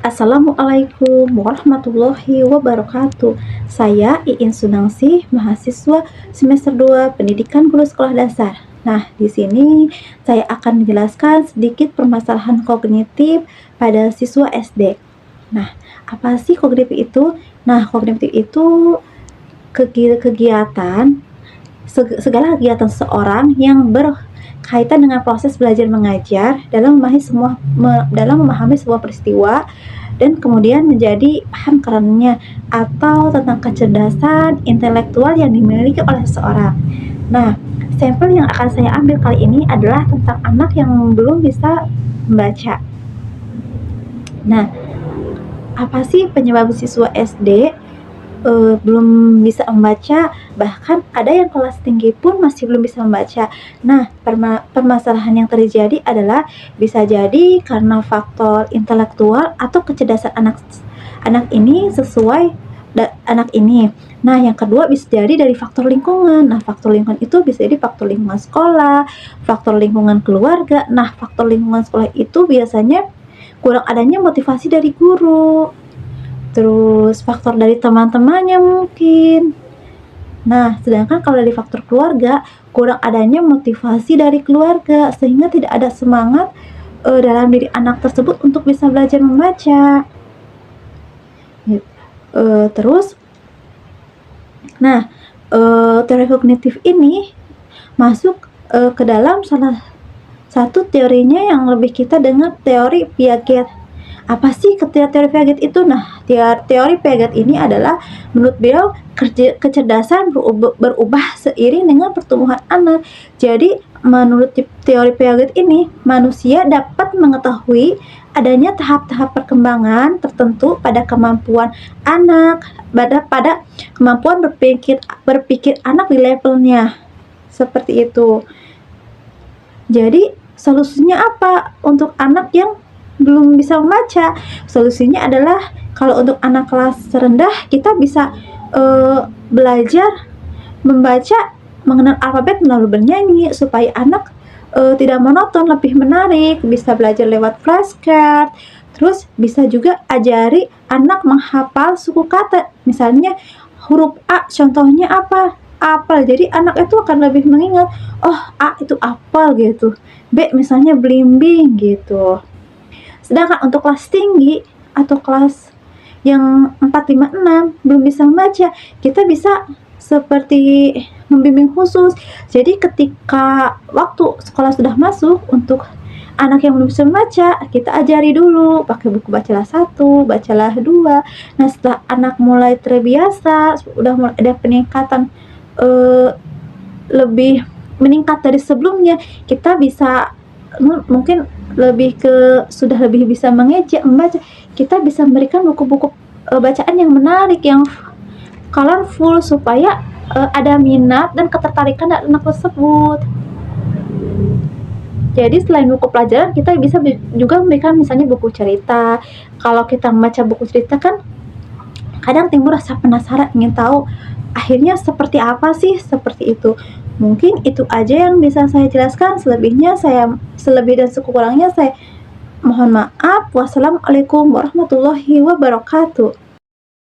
Assalamualaikum warahmatullahi wabarakatuh. Saya Iin Sunangsih, mahasiswa semester 2 Pendidikan Guru Sekolah Dasar. Nah, di sini saya akan menjelaskan sedikit permasalahan kognitif pada siswa SD. Nah, apa sih kognitif itu? Nah, kognitif itu kegiatan segala kegiatan seseorang yang berkaitan dengan proses belajar mengajar dalam memahami sebuah peristiwa dan kemudian menjadi paham karenanya atau tentang kecerdasan intelektual yang dimiliki oleh seseorang. Nah, sampel yang akan saya ambil kali ini adalah tentang anak yang belum bisa membaca. Nah, apa sih penyebab siswa SD belum bisa membaca? Bahkan ada yang kelas tinggi pun masih belum bisa membaca. Nah, permasalahan yang terjadi adalah bisa jadi karena faktor intelektual atau kecerdasan anak ini anak ini. Nah, yang kedua bisa jadi dari faktor lingkungan. Nah, faktor lingkungan itu bisa jadi faktor lingkungan sekolah, faktor lingkungan keluarga. Nah, faktor lingkungan sekolah itu biasanya kurang adanya motivasi dari guru, terus faktor dari teman-temannya mungkin. Nah, sedangkan kalau dari faktor keluarga, kurang adanya motivasi dari keluarga sehingga tidak ada semangat dalam diri anak tersebut untuk bisa belajar membaca. Terus, nah, teori kognitif ini masuk ke dalam salah satu teorinya yang lebih kita dengar, teori Piaget. Apa sih teori Piaget itu? Nah, teori Piaget ini adalah menurut beliau kecerdasan berubah seiring dengan pertumbuhan anak. Jadi, menurut teori Piaget ini, manusia dapat mengetahui adanya tahap-tahap perkembangan tertentu pada kemampuan anak, pada kemampuan berpikir anak di levelnya. Seperti itu. Jadi, solusinya apa untuk anak yang belum bisa membaca? Solusinya adalah kalau untuk anak kelas rendah, kita bisa belajar membaca, mengenal alfabet melalui bernyanyi supaya anak tidak monoton, lebih menarik. Bisa belajar lewat flashcard. Terus bisa juga ajari anak menghafal suku kata. Misalnya huruf A, contohnya apa? Apel. Jadi anak itu akan lebih mengingat, oh, A itu apel gitu. B misalnya belimbing gitu. Sedangkan untuk kelas tinggi atau kelas yang 4, 5, 6 belum bisa membaca, kita bisa seperti membimbing khusus. Jadi ketika waktu sekolah sudah masuk, untuk anak yang belum bisa membaca, kita ajari dulu pakai buku Bacalah 1, Bacalah 2. Nah, setelah anak mulai terbiasa, udah mulai ada peningkatan lebih meningkat dari sebelumnya, kita bisa mungkin lebih ke sudah lebih bisa mengeja, membaca, kita bisa memberikan buku-buku bacaan yang menarik, yang colorful, supaya ada minat dan ketertarikan dari anak tersebut. Jadi selain buku pelajaran, kita bisa juga memberikan misalnya buku cerita. Kalau kita membaca buku cerita kan kadang timbul rasa penasaran, ingin tahu akhirnya seperti apa sih, seperti itu. Mungkin itu aja yang bisa saya jelaskan. Selebih dan sekurangnya saya mohon maaf. Wassalamualaikum warahmatullahi wabarakatuh.